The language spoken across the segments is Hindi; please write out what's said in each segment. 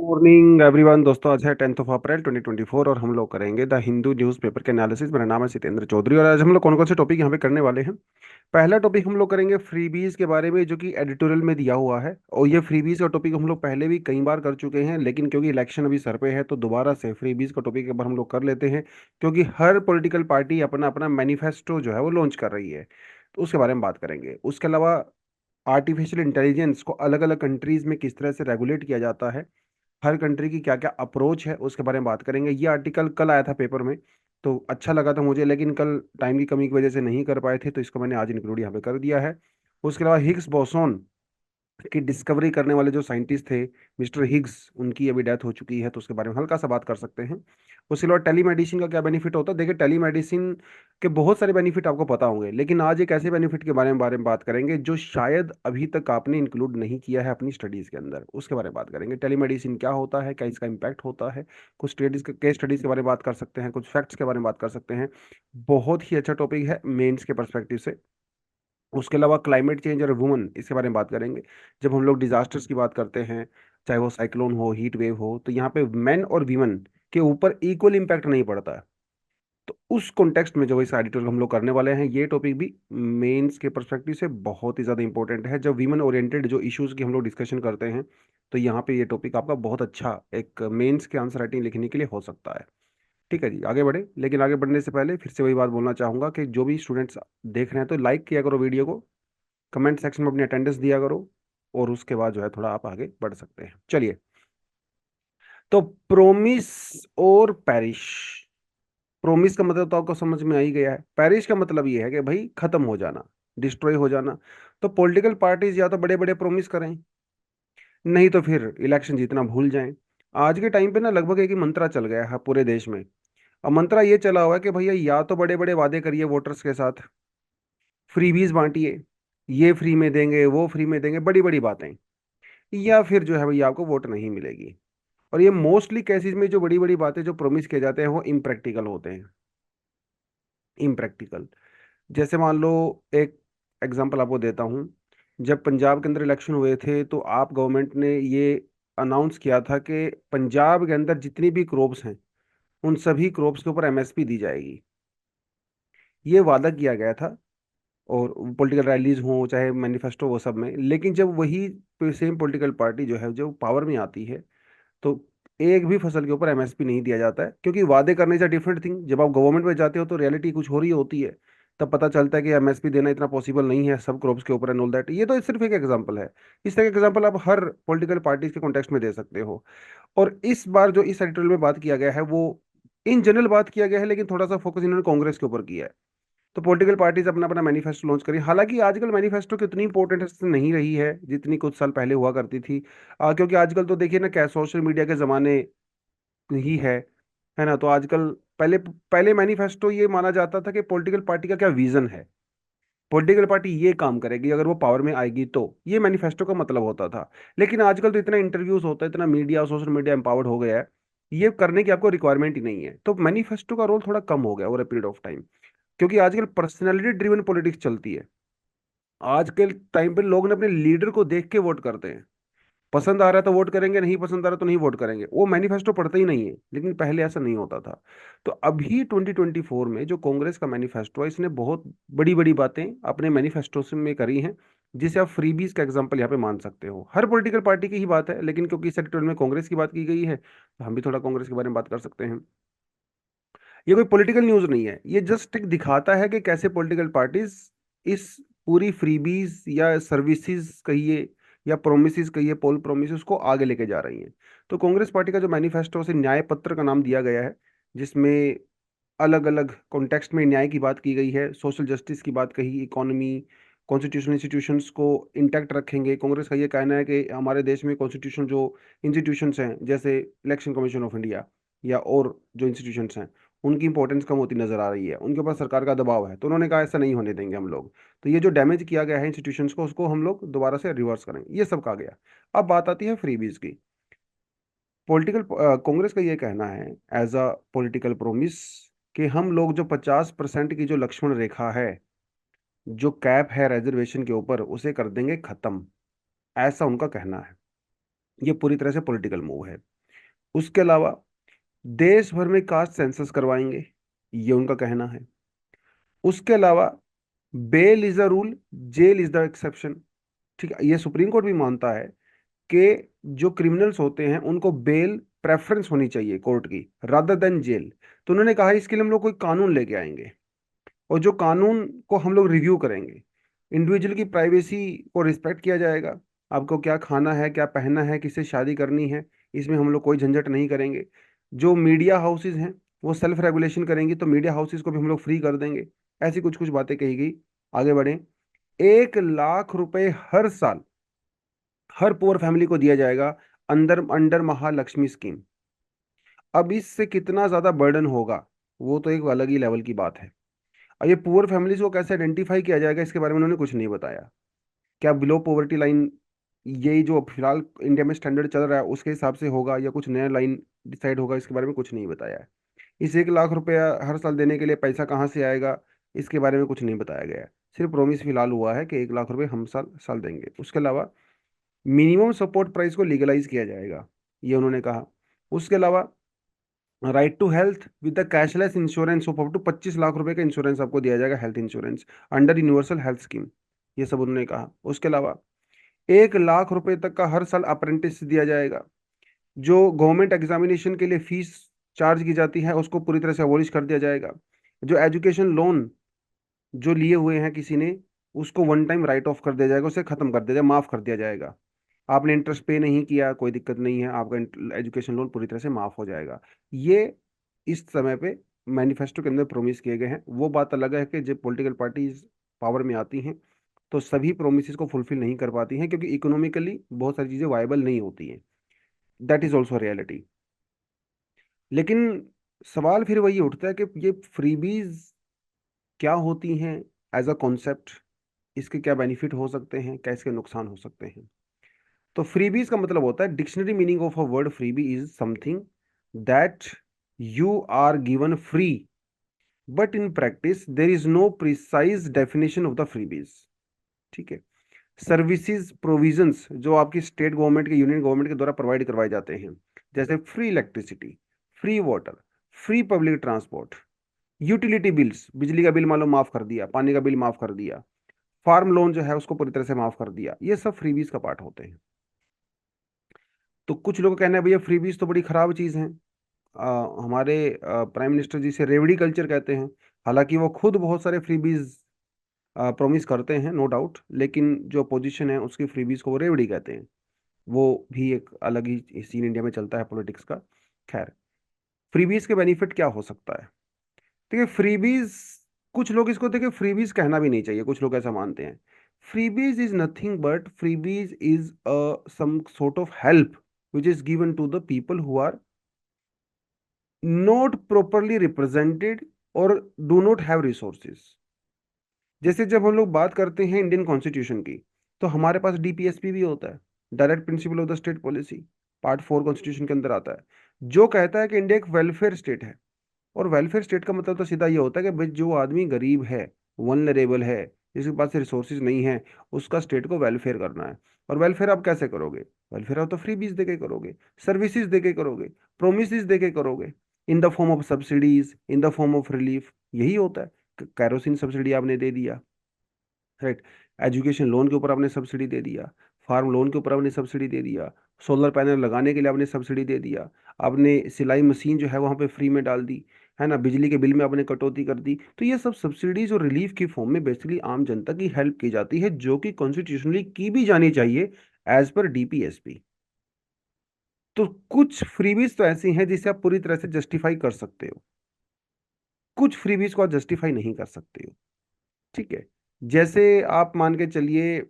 मॉर्निंग एवरीवन दोस्तों, आज है 10 अप्रैल 2024 और हम लोग करेंगे द हिंदू न्यूज़पेपर के एनालिसिस। मेरा नाम है सितेंद्र चौधरी और आज हम लोग कौन कौन से टॉपिक यहाँ पे करने वाले हैं। पहला टॉपिक हम लोग करेंगे फ्रीबीज के बारे में, जो कि एडिटोरियल में दिया हुआ है। और ये फ्रीबीज का टॉपिक हम लोग पहले भी कई बार कर चुके हैं, लेकिन क्योंकि इलेक्शन अभी सर पे है तो दोबारा से फ्रीबीज का टॉपिक एक बार हम लोग कर लेते हैं। क्योंकि हर पॉलिटिकल पार्टी अपना अपना मैनिफेस्टो जो है वो लॉन्च कर रही है, तो उसके बारे में बात करेंगे। उसके अलावा आर्टिफिशियल इंटेलिजेंस को अलग अलग कंट्रीज में किस तरह से रेगुलेट किया जाता है, हर कंट्री की क्या क्या अप्रोच है, उसके बारे में बात करेंगे। ये आर्टिकल कल आया था पेपर में, तो अच्छा लगा था मुझे, लेकिन कल टाइम की कमी की वजह से नहीं कर पाए थे, तो इसको मैंने आज इंक्लूड यहाँ पे कर दिया है। उसके अलावा हिग्स बोसोन की डिस्कवरी करने वाले जो साइंटिस्ट थे, मिस्टर हिग्स, उनकी अभी डेथ हो चुकी है, तो उसके बारे में हल्का सा बात कर सकते हैं। उसके अलावा टेलीमेडिसिन का क्या बेनिफिट होता है। देखिए, टेलीमेडिसिन के बहुत सारे बेनिफिट आपको पता होंगे, लेकिन आज एक ऐसे बेनिफिट के बारे में बात करेंगे जो शायद अभी तक आपने इंक्लूड नहीं किया है अपनी स्टडीज के अंदर। उसके बारे में बात करेंगे, टेलीमेडिसिन क्या होता है, क्या इसका इम्पैक्ट होता है। कुछ स्टडीज केस स्टडीज के बारे में बात कर सकते हैं, कुछ फैक्ट्स के बारे में बात कर सकते हैं। बहुत ही अच्छा टॉपिक है मेंस के परस्पेक्टिव से। उसके अलावा क्लाइमेट चेंज और वुमन, इसके बारे में बात करेंगे। जब हम लोग डिजास्टर्स की बात करते हैं, चाहे वो साइक्लोन हो, हीट वेव हो, तो यहाँ पे मेन और वीमेन के ऊपर इक्वल इम्पैक्ट नहीं पड़ता है। तो उस कॉन्टेक्स्ट में जो इस एडिटोरियल हम लोग करने वाले हैं, ये टॉपिक भी मेंस के परस्पेक्टिव से बहुत ही ज़्यादा इंपॉर्टेंट है। जब वीमेन ओरिएंटेड जो इश्यूज की हम लोग डिस्कशन करते हैं, तो यहाँ पे ये टॉपिक आपका बहुत अच्छा एक मेंस के आंसर राइटिंग लिखने के लिए हो सकता है। ठीक है जी, आगे बढ़े। लेकिन आगे बढ़ने से पहले फिर से वही बात बोलना चाहूंगा कि जो भी स्टूडेंट्स देख रहे हैं, तो लाइक किया करो वीडियो को, कमेंट सेक्शन में अपनी अटेंडेंस दिया करो, और उसके बाद जो है थोड़ा आप आगे बढ़ सकते हैं। चलिए, तो प्रोमिस और पेरिश। प्रोमिस का मतलब तो आपको समझ में आ ही गया है। पेरिश का मतलब ये है कि भाई खत्म हो जाना, डिस्ट्रॉय हो जाना। तो पॉलिटिकल पार्टीज या तो बड़े बड़े प्रोमिस करें, नहीं तो फिर इलेक्शन जीतना भूल जाएं। आज के टाइम पे ना लगभग एक ही मंत्रा चल गया है पूरे देश में। अब मंत्रा ये चला हुआ है कि भैया या तो बड़े बड़े वादे करिए वोटर्स के साथ, फ्रीबीज बांटिए, ये फ्री में देंगे, वो फ्री में देंगे, बड़ी बड़ी बातें, या फिर जो है भैया आपको वोट नहीं मिलेगी। और ये मोस्टली केसेस में जो बड़ी बड़ी बातें जो प्रोमिस किए जाते हैं वो इम्प्रैक्टिकल होते हैं। इम्प्रैक्टिकल, जैसे मान लो, एक एग्जांपल आपको देता हूँ। जब पंजाब के अंदर इलेक्शन हुए थे, तो आप गवर्नमेंट ने ये अनाउंस किया था कि पंजाब के अंदर जितनी भी क्रॉप्स हैं, उन सभी क्रॉप्स के ऊपर एमएसपी दी जाएगी। ये वादा किया गया था, और पॉलिटिकल रैलीज हों चाहे मैनिफेस्टो, वो सब में। लेकिन जब वही सेम पॉलिटिकल पार्टी जो है जो पावर में आती है, तो एक भी फसल के ऊपर एमएसपी नहीं दिया जाता है। क्योंकि वादे करने से डिफरेंट थिंग, जब आप गवर्नमेंट में जाते हो तो रियलिटी कुछ हो रही होती है, तब पता चलता है कि एमएसपी देना इतना पॉसिबल नहीं है सब क्रॉप्स के ऊपर एंड ऑल दैट। ये तो सिर्फ एक एग्जांपल है। इस तरह के एग्जांपल आप हर पॉलिटिकल पार्टीज के कॉन्टेक्स्ट में दे सकते हो। और इस बार जो इस एडिटोरियल में बात किया गया है, वो इन जनरल बात किया गया है, लेकिन थोड़ा सा फोकस इन्होंने कांग्रेस के ऊपर किया है। तो पॉलिटिकल पार्टीज अपना अपना मैनिफेस्टो लॉन्च करी। हालांकि आजकल मैनिफेस्टो की उतनी इंपॉर्टेंस नहीं रही है जितनी कुछ साल पहले हुआ करती थी। क्योंकि आजकल तो देखिए ना, क्या सोशल मीडिया के जमाने ही है ना। तो आजकल, पहले पहले मैनिफेस्टो ये माना जाता था कि पॉलिटिकल पार्टी का क्या विजन है, पॉलिटिकल पार्टी ये काम करेगी अगर वो पावर में आएगी, तो ये मैनिफेस्टो का मतलब होता था। लेकिन आजकल तो इतना इंटरव्यूज होता है, इतना मीडिया, सोशल मीडिया एम्पावर्ड हो गया है, ये करने की आपको रिक्वायरमेंट ही नहीं है। तो मैनिफेस्टो का रोल थोड़ा कम हो गया over a period of time. क्योंकि आजकल पर्सनैलिटी ड्रिवन पॉलिटिक्स चलती है। आज के टाइम पे लोग ने अपने लीडर को देख के वोट करते हैं। पसंद आ रहा है तो वोट करेंगे, नहीं पसंद आ रहा तो नहीं वोट करेंगे, वो मैनिफेस्टो पढ़ते ही नहीं है। लेकिन पहले ऐसा नहीं होता था। तो अभी 2024 में जो कांग्रेस का मैनिफेस्टो है, इसने बहुत बड़ी बड़ी बातें अपने मैनिफेस्टो से में करी हैं, जिसे आप फ्रीबीज का एग्जांपल यहाँ पे मान सकते हो। हर पॉलिटिकल पार्टी की ही बात है, लेकिन क्योंकि इस सेक्टर में कांग्रेस की बात की गई है, तो हम भी थोड़ा कांग्रेस के बारे में बात कर सकते हैं। ये कोई पॉलिटिकल न्यूज नहीं है, ये जस्ट एक दिखाता है कि कैसे पॉलिटिकल पार्टीज इस पूरी फ्रीबीज या सर्विसेज कहिए, या प्रोमिस कहिए, पोल प्रोमिस को आगे लेके जा रही हैं। तो कांग्रेस पार्टी का जो मैनिफेस्टो, उसे न्याय पत्र का नाम दिया गया है, जिसमें अलग अलग कॉन्टेक्स्ट में न्याय की बात की गई है, सोशल जस्टिस की बात कही, इकोनॉमी, कॉन्स्टिट्यूशनल इंस्टीट्यूशंस को इंटैक्ट रखेंगे। कांग्रेस का ये कहना है कि हमारे देश में कॉन्स्टिट्यूशन जो इंस्टीट्यूशंस हैं, जैसे इलेक्शन कमीशन ऑफ इंडिया या और जो इंस्टीट्यूशंस हैं, उनकी इंपॉर्टेंस कम होती नजर आ रही है, उनके ऊपर सरकार का दबाव है। तो उन्होंने कहा ऐसा नहीं होने देंगे हम लोग। तो ये जो डैमेज किया गया है इंस्टीट्यूशंस को, उसको हम लोग दोबारा से रिवर्स करें, ये सब कहा गया। अब बात आती है फ्रीबीज की। पॉलिटिकल कांग्रेस का ये कहना है, एज अ पॉलिटिकल प्रोमिस, कि हम लोग जो 50% की जो लक्ष्मण रेखा है, जो कैप है रिजर्वेशन के ऊपर, उसे कर देंगे खत्म। ऐसा उनका कहना है। ये पूरी तरह से पॉलिटिकल मूव है। उसके अलावा देश भर में कास्ट सेंसस करवाएंगे, ये उनका कहना है। उसके अलावा bail is the rule, jail is the exception. ठीक है, ये सुप्रीम कोर्ट भी मानता है कि जो क्रिमिनल्स होते हैं उनको बेल प्रेफरेंस होनी चाहिए कोर्ट की, रादर देन जेल। तो उन्होंने कहा इसके लिए हम लोग कोई कानून लेके आएंगे, और जो कानून को हम लोग रिव्यू करेंगे, इंडिविजुअल की प्राइवेसी को रिस्पेक्ट किया जाएगा। आपको क्या खाना है, क्या पहनना है, किससे शादी करनी है, इसमें हम लोग कोई झंझट नहीं करेंगे। जो मीडिया हाउसेज हैं वो सेल्फ रेगुलेशन करेंगी, तो मीडिया हाउसेज को भी हम लोग फ्री कर देंगे। ऐसी कुछ कुछ बातें कही गई। आगे बढ़े। 1 लाख रुपए हर साल हर पुअर फैमिली को दिया जाएगा, अंदर अंडर महालक्ष्मी स्कीम। अब इससे कितना ज्यादा बर्डन होगा वो तो एक अलग ही लेवल की बात है। और ये पुअर फैमिलीज को कैसे आइडेंटिफाई किया जाएगा इसके बारे में उन्होंने कुछ नहीं बताया। क्या बिलो पॉवर्टी लाइन, यही जो फिलहाल इंडिया में स्टैंडर्ड चल रहा है उसके हिसाब से होगा, या कुछ नया लाइन डिसाइड होगा, इसके बारे में कुछ नहीं बताया है। इस 1 लाख रुपया हर साल देने के लिए पैसा कहाँ से आएगा, इसके बारे में कुछ नहीं बताया गया है। सिर्फ प्रॉमिस फिलहाल हुआ है कि 1 लाख रुपए हम साल साल देंगे। उसके अलावा मिनिमम सपोर्ट प्राइस को लीगलाइज किया जाएगा, ये उन्होंने कहा। उसके अलावा right to health with the cashless insurance of up to 25 lakh रुपए का इंश्योरेंस आपको दिया जाएगा, health insurance under universal health scheme. ये सब उन्होंने कहा। उसके अलावा 1 लाख रुपए तक का हर साल अप्रेंटिस दिया जाएगा। जो गवर्नमेंट एग्जामिनेशन के लिए फीस चार्ज की जाती है उसको पूरी तरह से अबॉलिश कर दिया जाएगा। जो एजुकेशन लोन जो लिए हुए हैं किसी ने, उसको वन टाइम राइट ऑफ कर दिया जाएगा, उसे खत्म कर दिया जाएगा, माफ कर दिया जाएगा। आपने इंटरेस्ट पे नहीं किया, कोई दिक्कत नहीं है, आपका एजुकेशन लोन पूरी तरह से माफ हो जाएगा। ये इस समय पे मैनिफेस्टो के अंदर प्रोमिस किए गए हैं। वो बात अलग है कि जब पॉलिटिकल पार्टीज पावर में आती हैं तो सभी प्रोमिस को फुलफिल नहीं कर पाती हैं, क्योंकि इकोनॉमिकली बहुत सारी चीजें वायबल नहीं होती हैं। That is also reality. लेकिन सवाल फिर वही उठता है कि ये फ्रीबीज क्या होती हैं एज अ कॉन्सेप्ट, इसके क्या बेनिफिट हो सकते हैं, क्या इसके नुकसान हो सकते हैं। तो फ्रीबीज का मतलब होता है, dictionary meaning of a word freebie is something that you are given free, but in practice there is no precise definition of the freebies. ठीक है। सर्विसेज प्रोविजंस जो आपकी स्टेट गवर्नमेंट के, यूनियन गवर्नमेंट के द्वारा प्रोवाइड करवाए जाते हैं, जैसे free electricity, free water, free public transport, utility bills, बिजली का बिल मान लो माफ कर दिया, पानी का बिल माफ कर दिया, फार्म लोन जो है उसको पूरी तरह से माफ कर दिया, ये सब फ्रीबीज का पार्ट होते हैं। तो कुछ लोगों का कहना है भैया फ्रीबीज तो बड़ी खराब चीज है। हमारे प्राइम मिनिस्टर जी से रेवड़ी कल्चर कहते हैं। हालांकि वो खुद बहुत सारे फ्रीबीज प्रॉमिस करते हैं, नो डाउट, लेकिन जो पोजीशन है उसकी फ्रीबीज को वो रेवड़ी कहते हैं। वो भी एक अलग ही सीन इंडिया में चलता है पॉलिटिक्स का। खैर, फ्रीबीज के बेनिफिट क्या हो सकता है। देखिए फ्रीबीज, कुछ लोग इसको देखिए फ्रीबीज कहना भी नहीं चाहिए, कुछ लोग ऐसा मानते हैं। Freebies is nothing but freebies is some sort of help which is given to the people who are not properly represented or do not have resources। जैसे जब हम लोग बात करते हैं इंडियन कॉन्स्टिट्यूशन की, तो हमारे पास डीपीएसपी भी होता है, direct principle of the state policy, part 4 constitution के अंदर आता है, जो कहता है कि इंडिया एक वेलफेयर स्टेट है। और वेलफेयर स्टेट का मतलब तो सीधा ये होता है कि भाई जो आदमी गरीब है, वनरेबल है, जिसके पास रिसोर्सेज नहीं है, उसका स्टेट को वेलफेयर करना है। और वेलफेयर आप कैसे करोगे, वेलफेयर आप तो फ्री बीज दे के करोगे, सर्विसेज दे के करोगे, प्रोमिस दे के करोगे, in the form of subsidies, in the form of relief, यही होता है। कैरोसिन सब्सिडी आपने दे दिया, राइट, एजुकेशन लोन के ऊपर आपने सब्सिडी दे दिया, फार्म लोन के ऊपर आपने सब्सिडी दे दिया, सोलर पैनल लगाने के लिए आपने सब्सिडी दे दिया, आपने सिलाई मशीन जो है वहाँ पे फ्री में डाल दी, है ना, बिजली के बिल में आपने कटौती कर दी। तो ये सब सब्सिडीज और रिलीफ की फॉर्म में बेसिकली आम जनता की हेल्प की जाती है, जो कि कॉन्स्टिट्यूशनली की भी जानी चाहिए एज पर डीपीएसपी। तो कुछ फ्रीबीज तो ऐसी हैं जिसे आप पूरी तरह से जस्टिफाई कर सकते हो, कुछ फ्रीबीज को आप जस्टिफाई नहीं कर सकते हो। ठीक है। जैसे आप मान के चलिए,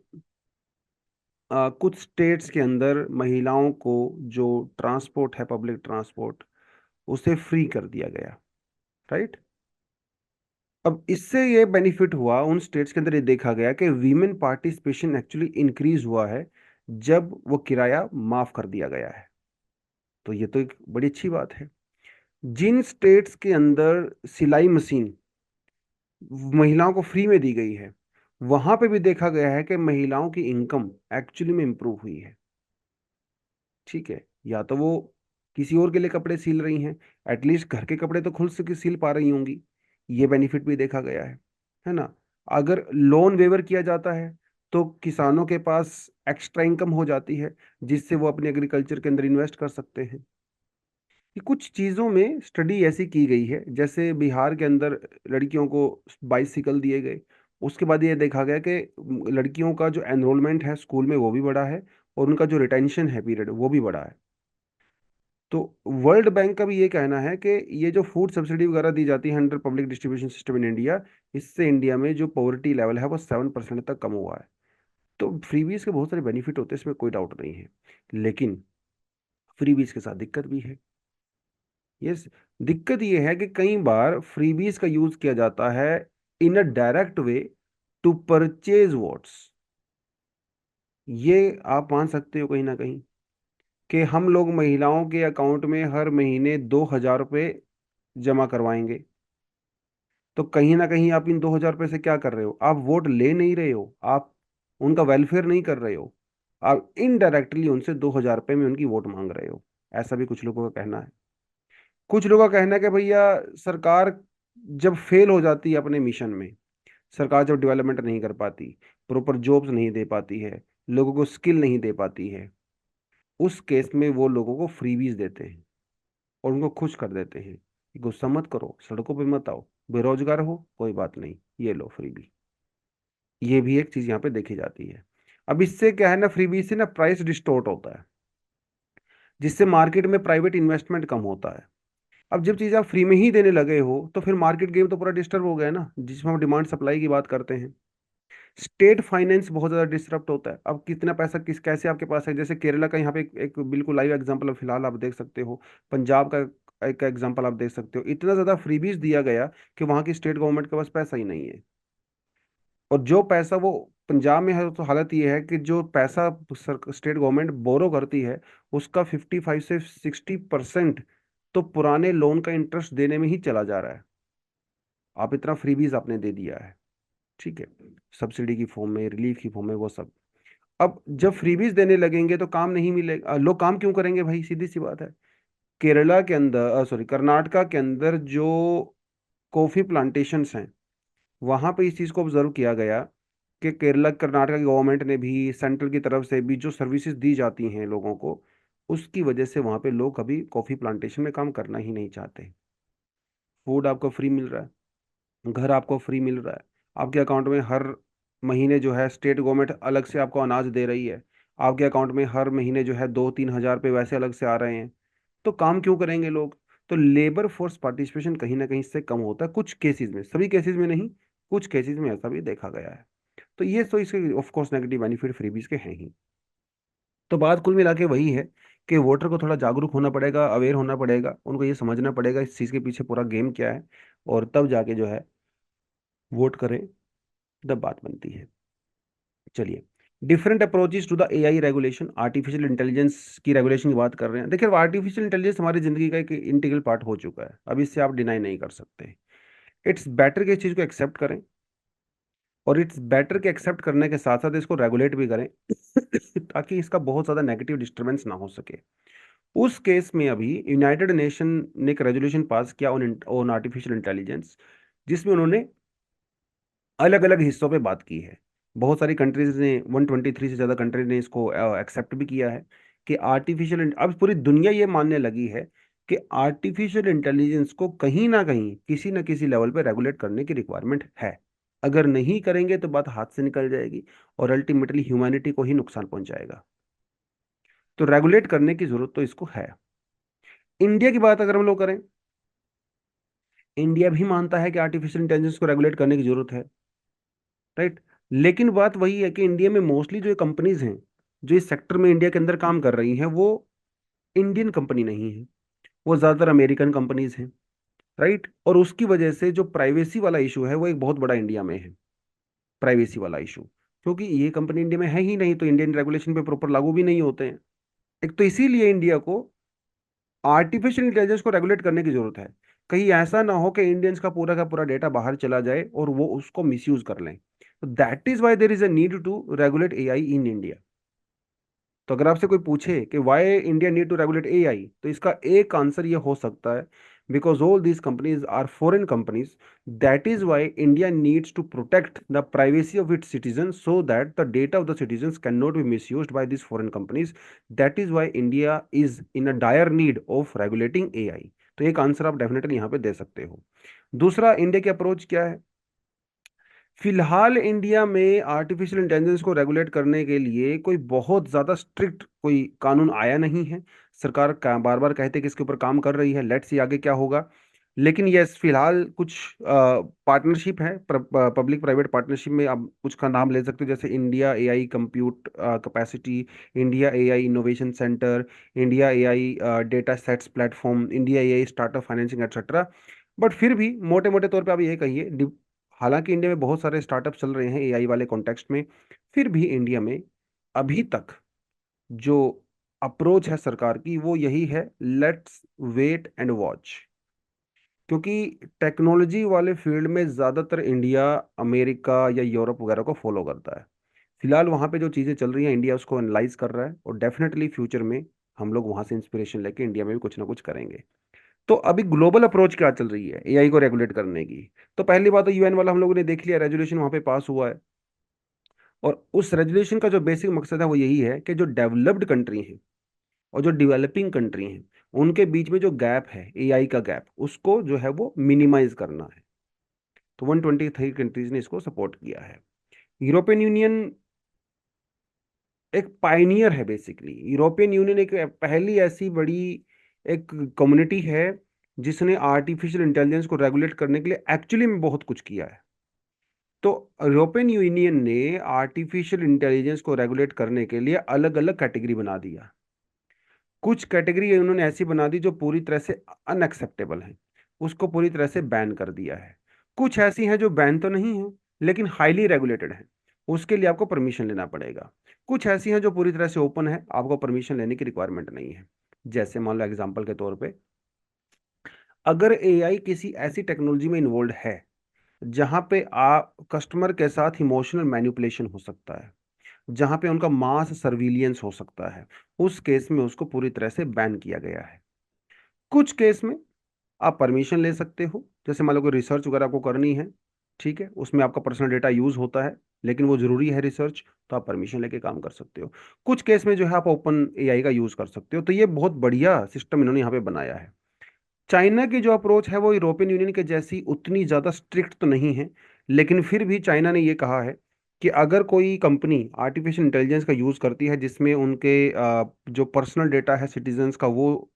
कुछ स्टेट्स के अंदर महिलाओं को जो ट्रांसपोर्ट है, पब्लिक ट्रांसपोर्ट, उसे फ्री कर दिया गया, राइट। अब इससे ये बेनिफिट हुआ उन स्टेट्स के अंदर, ये देखा गया कि वीमेन पार्टिसिपेशन एक्चुअली इंक्रीज हुआ है जब वो किराया माफ कर दिया गया है। तो ये तो एक बड़ी अच्छी बात है। जिन स्टेट्स के अंदर सिलाई मशीन महिलाओं को फ्री में दी गई है, वहां पे भी देखा गया है कि महिलाओं की इनकम एक्चुअली में इंप्रूव हुई है। ठीक है, या तो वो किसी और के लिए कपड़े सिल रही हैं, एटलीस्ट घर के कपड़े तो खुद से सिल पा रही होंगी, ये बेनिफिट भी देखा गया है ना। अगर लोन वेवर किया जाता है तो किसानों के पास एक्स्ट्रा इनकम हो जाती है, जिससे वो अपने एग्रीकल्चर के अंदर इन्वेस्ट कर सकते हैं। ये कुछ चीज़ों में स्टडी ऐसी की गई है, जैसे बिहार के अंदर लड़कियों को बाइसिकल दिए गए, उसके बाद ये देखा गया कि लड़कियों का जो एनरोलमेंट है स्कूल में वो भी बढ़ा है, और उनका जो रिटेंशन है पीरियड वो भी बढ़ा है। तो वर्ल्ड बैंक का भी ये कहना है कि ये जो फूड सब्सिडी वगैरह दी जाती है under public distribution system in India, इससे इंडिया में जो पॉवर्टी लेवल है वो 7% तक कम हुआ है। तो फ्रीबीज के बहुत सारे बेनिफिट होते हैं, इसमें कोई डाउट नहीं है, लेकिन फ्रीबीज के साथ दिक्कत भी है। यस, दिक्कत ये है कि कई बार फ्रीबीज का यूज किया जाता है in a direct way to purchase votes. ये आप मान सकते हो कहीं ना कहीं कि हम लोग महिलाओं के अकाउंट में हर महीने 2,000 रुपये जमा करवाएंगे, तो कहीं ना कहीं आप इन 2,000 रुपये से क्या कर रहे हो, आप वोट ले नहीं रहे हो, आप उनका वेलफेयर नहीं कर रहे हो, आप इनडायरेक्टली उनसे 2,000 रुपये में उनकी वोट मांग रहे हो। ऐसा भी कुछ लोगों का कहना है। कुछ लोगों का कहना है कि भैया सरकार जब फेल हो जाती है अपने मिशन में, सरकार जब डेवलपमेंट नहीं कर पाती, प्रॉपर जॉब्स नहीं दे पाती है, लोगों को स्किल नहीं दे पाती है, उस केस में वो लोगों को फ्रीबीज देते हैं और उनको खुश कर देते हैं कि गुस्सा मत करो, सड़कों पे मत आओ, बेरोजगार हो कोई बात नहीं, ये लो फ्रीबी। ये भी एक चीज यहाँ पे देखी जाती है। अब इससे क्या है ना, फ्रीबी से ना प्राइस डिस्टोर्ट होता है, जिससे मार्केट में प्राइवेट इन्वेस्टमेंट कम होता है। अब जब चीज़ आप फ्री में ही देने लगे हो तो फिर मार्केट गेम तो पूरा डिस्टर्ब हो गया ना, जिसमें हम डिमांड सप्लाई की बात करते हैं। स्टेट फाइनेंस बहुत ज़्यादा डिस्टर्ब होता है। अब कितना पैसा किस कैसे आपके पास है, जैसे केरला का यहाँ पे एक बिल्कुल लाइव एग्जांपल अब फिलहाल आप देख सकते हो, पंजाब का एक एग्जांपल आप देख सकते हो, इतना ज़्यादा फ्रीबीज दिया गया कि वहाँ की स्टेट गवर्नमेंट के पास पैसा ही नहीं है। और जो पैसा वो पंजाब में है तो हालत ये है कि जो पैसा स्टेट गवर्नमेंट बोरो करती है, उसका 55 से 60% तो पुराने लोन का इंटरेस्ट देने में ही चला जा रहा है। आप इतना फ्रीबीज आपने दे दिया है, ठीक है, सब्सिडी की फॉर्म में, रिलीफ की फॉर्म में, वो सब। अब जब फ्रीबीज देने लगेंगे तो काम नहीं मिलेगा, लोग काम क्यों करेंगे भाई, सीधी सी बात है। केरला के अंदर, सॉरी, कर्नाटका के अंदर जो कॉफी प्लांटेशंस हैं, वहां पे इस चीज को ऑब्जर्व किया गया कि केरला कर्नाटका की गवर्नमेंट ने भी, सेंट्रल की तरफ से भी जो सर्विसेज दी जाती हैं लोगों को, उसकी वजह से वहां पे लोग कभी कॉफी प्लांटेशन में काम करना ही नहीं चाहते। फूड आपको फ्री मिल रहा है, घर आपको फ्री मिल रहा है, आपके अकाउंट में हर महीने जो है स्टेट गवर्नमेंट अलग से आपको अनाज दे रही है, आपके अकाउंट में हर महीने जो है 2-3 हज़ार रुपये वैसे अलग से आ रहे हैं, तो काम क्यों करेंगे लोग। तो लेबर फोर्स पार्टिसिपेशन कहीं ना कहीं इससे कम होता है कुछ केसेस में, सभी केसेस में नहीं, कुछ केसेस में ऐसा भी देखा गया है। तो ये तो इसके of course negative benefit freebies के हैं ही। तो बात कुल मिला के वही है कि वोटर को थोड़ा जागरूक होना पड़ेगा, अवेयर होना पड़ेगा, उनको ये समझना पड़ेगा इस चीज़ के पीछे पूरा गेम क्या है, और तब जाके जो है वोट करें, तब बात बनती है। चलिए, different approaches to the AI regulation, artificial intelligence की रेगुलेशन की बात कर रहे हैं। देखिए, आर्टिफिशियल इंटेलिजेंस हमारी जिंदगी का एक इंटीग्रल पार्ट हो चुका है, अब इससे आप डिनाई नहीं कर सकते। इट्स बेटर कि इस चीज़ को एक्सेप्ट करें, और इट्स बेटर कि एक्सेप्ट करने के साथ साथ इसको रेगुलेट भी करें ताकि इसका बहुत ज़्यादा नेगेटिव डिस्टर्बेंस ना हो सके। उस केस में अभी यूनाइटेड नेशन ने एक रेजोल्यूशन पास किया ऑन ऑन आर्टिफिशियल इंटेलिजेंस, जिसमें उन्होंने अलग अलग हिस्सों पे बात की है। बहुत सारी कंट्रीज ने, 123 से ज़्यादा कंट्रीज ने इसको एक्सेप्ट भी किया है कि आर्टिफिशियल, अब पूरी दुनिया ये मानने लगी है कि आर्टिफिशियल इंटेलिजेंस को कहीं ना कहीं किसी ना किसी लेवल पे रेगुलेट करने की रिक्वायरमेंट है। अगर नहीं करेंगे तो बात हाथ से निकल जाएगी और अल्टीमेटली ह्यूमैनिटी को ही नुकसान पहुंचाएगा। तो रेगुलेट करने की जरूरत तो इसको है। इंडिया की बात अगर हम लोग करें, इंडिया भी मानता है कि आर्टिफिशियल इंटेलिजेंस को रेगुलेट करने की जरूरत है, राइट। लेकिन बात वही है कि इंडिया में मोस्टली जो कंपनीज हैं जो इस सेक्टर में इंडिया के अंदर काम कर रही हैं, वो इंडियन कंपनी नहीं है, वो ज़्यादातर अमेरिकन कंपनीज हैं, राइट। और उसकी वजह से जो प्राइवेसी वाला इशू है वो एक बहुत बड़ा इंडिया में है, प्राइवेसी वाला इशू, क्योंकि ये कंपनी इंडिया में है ही नहीं, तो इंडियन रेगुलेशन पे प्रॉपर लागू भी नहीं होते हैं। एक तो इसीलिए इंडिया को आर्टिफिशियल इंटेलिजेंस को रेगुलेट करने की जरूरत है। कहीं ऐसा ना हो कि इंडियंस का पूरा डेटा बाहर चला जाए और वो उसको मिसयूज कर लें। That is why there is a need to regulate AI in India. तो अगर आपसे कोई पूछे कि why India need to regulate AI, तो इसका एक आंसर ये हो सकता है, because all these companies are foreign companies, that is why India needs to protect the privacy of its citizen so that the data of the citizen can not be misuse by this foreign companies, that is why India is in a dire need of regulating AI. तो एक आंसर आप डेफिनेटली यहाँ पे दे सकते हो। दूसरा, इंडिया की अप्रोच क्या है? फिलहाल इंडिया में आर्टिफिशियल इंटेलिजेंस को रेगुलेट करने के लिए कोई बहुत ज़्यादा स्ट्रिक्ट कोई कानून आया नहीं है। सरकार बार बार कहते हैं कि इसके ऊपर काम कर रही है, लेट्स सी आगे क्या होगा। लेकिन यस, फिलहाल कुछ पार्टनरशिप है, पब्लिक प्राइवेट पार्टनरशिप में आप कुछ का नाम ले सकते हो, जैसे India AI compute capacity, India AI innovation centre, India AI data sets platform, India AI startup financing etcetera. But फिर भी मोटे मोटे तौर पे आप ये कहिए, हालांकि इंडिया में बहुत सारे स्टार्टअप चल रहे हैं एआई वाले कॉन्टेक्स्ट में, फिर भी इंडिया में अभी तक जो अप्रोच है सरकार की वो यही है, लेट्स वेट एंड वॉच। क्योंकि टेक्नोलॉजी वाले फील्ड में ज़्यादातर इंडिया अमेरिका या यूरोप वगैरह को फॉलो करता है। फिलहाल वहाँ पे जो चीज़ें चल रही हैं इंडिया उसको एनालाइज कर रहा है, और डेफिनेटली फ्यूचर में हम लोग वहाँ से इंस्पिरेशन लेके इंडिया में भी कुछ ना कुछ करेंगे। तो अभी ग्लोबल अप्रोच क्या चल रही है एआई को रेगुलेट करने की? तो पहली बात तो यूएन वाला हम लोगों ने देख लिया, रेजोल्यूशन वहाँ पे पास हुआ है। और उस रेजोल्यूशन का जो बेसिक मकसद है वो यही है कि जो डेवलप्ड कंट्री हैं और जो डेवलपिंग कंट्री हैं उनके बीच में जो गैप है, एआई का गैप, उसको जो है वो मिनिमाइज करना है। तो 123 कंट्रीज ने इसको सपोर्ट किया है। यूरोपियन यूनियन एक पायनियर है बेसिकली। यूरोपियन यूनियन एक पहली ऐसी बड़ी एक कम्युनिटी है जिसने आर्टिफिशियल इंटेलिजेंस को रेगुलेट करने के लिए एक्चुअली में बहुत कुछ किया है। तो यूरोपियन यूनियन ने आर्टिफिशियल इंटेलिजेंस को रेगुलेट करने के लिए अलग अलग कैटेगरी बना दिया। कुछ कैटेगरी उन्होंने ऐसी बना दी जो पूरी तरह से अनएक्सेप्टेबल है, उसको पूरी तरह से बैन कर दिया है। कुछ ऐसी हैं जो बैन तो नहीं है लेकिन हाईली रेगुलेटेड है, उसके लिए आपको परमिशन लेना पड़ेगा। कुछ ऐसी हैं जो पूरी तरह से ओपन है, आपको परमिशन लेने की रिक्वायरमेंट नहीं है। जैसे मान लो एग्जांपल के तौर पे, अगर एआई किसी ऐसी टेक्नोलॉजी में इन्वॉल्व है जहां पे आप कस्टमर के साथ इमोशनल मैनिपुलेशन हो सकता है, जहां पे उनका मास सर्विलियंस हो सकता है, उस केस में उसको पूरी तरह से बैन किया गया है। कुछ केस में आप परमिशन ले सकते हो, जैसे मान लो कोई रिसर्च वगैरह आपको करनी है, ठीक है, उसमें आपका पर्सनल डेटा यूज होता है लेकिन वो जरूरी है रिसर्च, तो आप परमिशन लेके काम कर सकते हो। कुछ केस में जो है आप ओपन एआई का यूज कर सकते हो। तो ये बहुत बढ़िया सिस्टम इन्होंने यहाँ पे बनाया है। चाइना की जो अप्रोच है वो यूरोपियन यूनियन के जैसी उतनी ज़्यादा स्ट्रिक्ट तो नहीं है, लेकिन फिर भी चाइना ने ये कहा है कि अगर कोई कंपनी आर्टिफिशियल इंटेलिजेंस का यूज़ करती है जिसमें उनके जो पर्सनल डेटा है सिटीजन्स का वो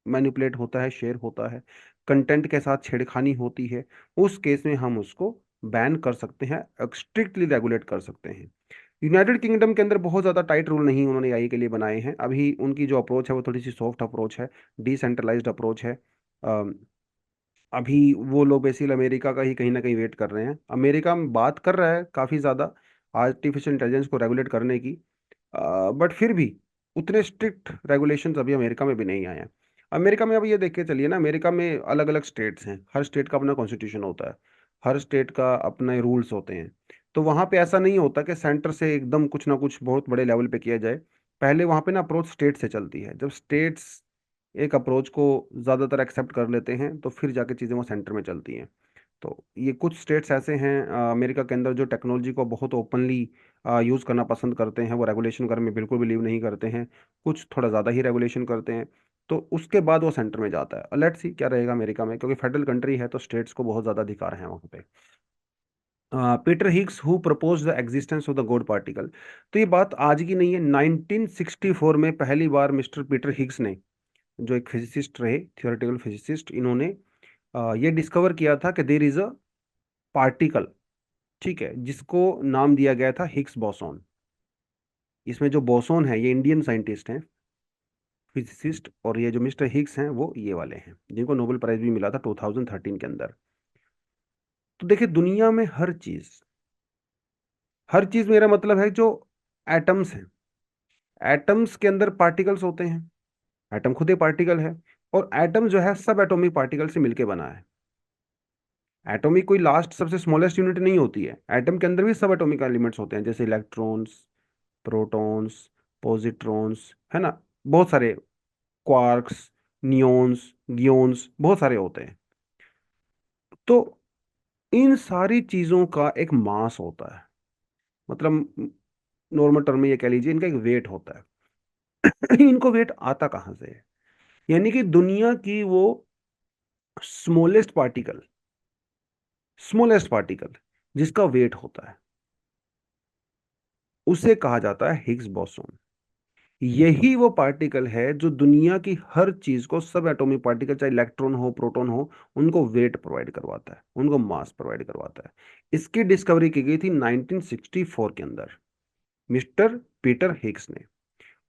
मैनिपुलेट होता है, शेयर होता है, कंटेंट के साथ छेड़खानी होती है, उस केस में हम उसको बैन कर सकते हैं, स्ट्रिक्टली रेगुलेट कर सकते हैं। यूनाइटेड किंगडम के अंदर बहुत ज़्यादा टाइट रूल नहीं उन्होंने एआई के लिए बनाए हैं। अभी उनकी जो अप्रोच है वो थोड़ी सी सॉफ्ट अप्रोच है, डिसेंट्रलाइज्ड अप्रोच है। अभी वो लोग बेसिकली अमेरिका का ही कहीं ना कहीं वेट कर रहे हैं। अमेरिका में बात कर रहा है काफ़ी ज़्यादा आर्टिफिशियल इंटेलिजेंस को रेगुलेट करने की, बट फिर भी उतने स्ट्रिक्ट रेगुलेशंस अभी अमेरिका में भी नहीं आए हैं। अमेरिका में अब ये देख के चलिए ना, अमेरिका में अलग अलग स्टेट्स हैं, हर स्टेट का अपना कॉन्स्टिट्यूशन होता है, हर स्टेट का अपने रूल्स होते हैं। तो वहाँ पे ऐसा नहीं होता कि सेंटर से एकदम कुछ ना कुछ बहुत बड़े लेवल पे किया जाए। पहले वहाँ पे ना अप्रोच स्टेट से चलती है, जब स्टेट्स एक अप्रोच को ज़्यादातर एक्सेप्ट कर लेते हैं तो फिर जाके चीज़ें वो सेंटर में चलती हैं। तो ये कुछ स्टेट्स ऐसे हैं अमेरिका के अंदर जो टेक्नोलॉजी को बहुत ओपनली यूज़ करना पसंद करते हैं, वो रेगुलेशन करने में बिल्कुल बिलीव नहीं करते हैं, कुछ थोड़ा ज़्यादा ही रेगुलेशन करते हैं। तो उसके बाद वो सेंटर में जाता है। लेट्स सी क्या रहेगा अमेरिका में, क्योंकि फेडरल कंट्री है तो स्टेट्स को बहुत ज़्यादा अधिकार है वहाँ पे। Peter Higgs who propose the existence of the God particle, तो ये बात आज की नहीं है। 1964 में पहली बार मिस्टर पीटर हिग्स ने, जो एक फिजिसिस्ट रहे, थियोरेटिकल फिजिसिस्ट, इन्होंने ये डिस्कवर किया था कि देर इज अ पार्टिकल, ठीक है, जिसको नाम दिया गया था हिग्स बोसॉन। इसमें जो बोसॉन है ये इंडियन साइंटिस्ट हैं, फिजिसिस्ट, और ये जो मिस्टर हिग्स हैं वो ये वाले हैं जिनको नोबेल प्राइज भी मिला था 2013 के अंदर। तो देखिए दुनिया में हर चीज मेरा मतलब है जो एटम्स हैं, एटम्स के अंदर पार्टिकल्स होते हैं, एटम खुद एक पार्टिकल है, और एटम जो है सब एटॉमिक पार्टिकल से मिलके बना है। एटॉमिक कोई लास्ट सबसे स्मॉलेस्ट यूनिट नहीं होती है, एटम के अंदर भी सब एटॉमिक एलिमेंट्स होते हैं, जैसे इलेक्ट्रॉन्स, प्रोटॉन्स, पॉजिट्रॉन्स, है ना, बहुत सारे, क्वार्क्स, नियोन्स, गियोन्स, बहुत सारे होते हैं। तो इन सारी चीजों का एक मास होता है, मतलब नॉर्मल टर्म में ये कह लीजिए इनका एक वेट होता है। इनको वेट आता कहाँ से है? यानी कि दुनिया की वो स्मॉलेस्ट पार्टिकल, स्मॉलेस्ट पार्टिकल जिसका वेट होता है, उसे कहा जाता है हिग्स बोसोन। यही वो पार्टिकल है जो दुनिया की हर चीज को, सब एटॉमिक पार्टिकल चाहे इलेक्ट्रॉन हो प्रोटॉन हो, उनको वेट प्रोवाइड करवाता है, उनको मास प्रोवाइड करवाता है। इसकी डिस्कवरी की गई थी 1964 के अंदर, मिस्टर पीटर हिग्स ने।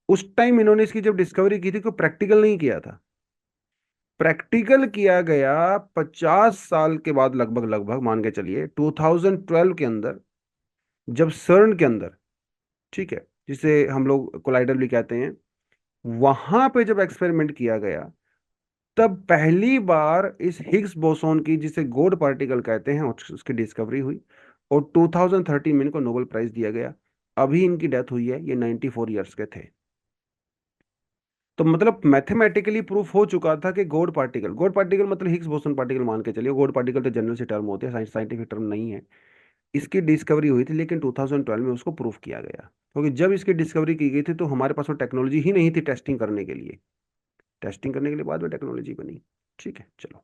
उस टाइम इन्होंने इसकी जब डिस्कवरी की थी तो प्रैक्टिकल नहीं किया था, प्रैक्टिकल किया गया 50 साल के बाद, लगभग लगभग मान के चलिए 2012 के अंदर, जब सर्न के अंदर, ठीक है, जिसे हम लोग कोलाइडर भी कहते हैं, वहां पे जब एक्सपेरिमेंट किया गया, तब पहली बार इस हिग्स बोसोन की, जिसे गॉड पार्टिकल कहते हैं, उसकी डिस्कवरी हुई। और 2013 में इनको नोबेल प्राइज दिया गया। अभी इनकी डेथ हुई है, ये 94 ईयर्स के थे। तो मतलब मैथमेटिकली प्रूफ हो चुका था कि गॉड पार्टिकल, गॉड पार्टिकल मतलब हिग्स बोसोन पार्टिकल मान के चलिए, गॉड पार्टिकल तो जनरल से टर्म होते हैं, साइंटिफिक टर्म नहीं है। इसकी डिस्कवरी हुई थी, लेकिन 2012 में उसको प्रूफ किया गया, क्योंकि जब इसकी डिस्कवरी की गई थी तो हमारे पास वो टेक्नोलॉजी ही नहीं थी टेस्टिंग करने के लिए। टेस्टिंग करने के लिए बाद में टेक्नोलॉजी बनी। ठीक है, चलो।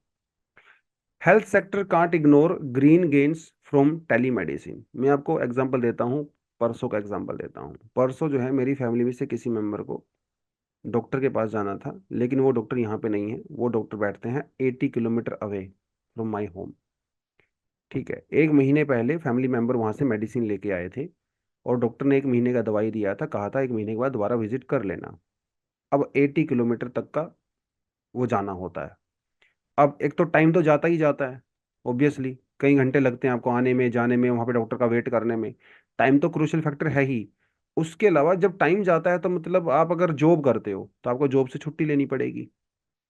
Health sector can't ignore green gains from telemedicine. मैं आपको एग्जांपल देता हूँ, परसों का एग्जांपल देता हूँ। परसों जो है, मेरी फैमिली में से किसी मेंबर को डॉक्टर के पास जाना था, लेकिन वो डॉक्टर यहाँ पे नहीं है, वो डॉक्टर बैठते हैं 80 kilometre away from my home. ठीक है, एक महीने पहले फैमिली मेंबर वहाँ से मेडिसिन लेके आए थे, और डॉक्टर ने एक महीने का दवाई दिया था, कहा था एक महीने के बाद दोबारा विजिट कर लेना। अब 80 किलोमीटर तक का वो जाना होता है। अब एक तो टाइम तो जाता ही जाता है, ऑब्वियसली कई घंटे लगते हैं आपको आने में, जाने में, वहाँ पे डॉक्टर का वेट करने में। टाइम तो क्रूशियल फैक्टर है ही। उसके अलावा जब टाइम जाता है तो मतलब आप अगर जॉब करते हो तो आपको जॉब से छुट्टी लेनी पड़ेगी,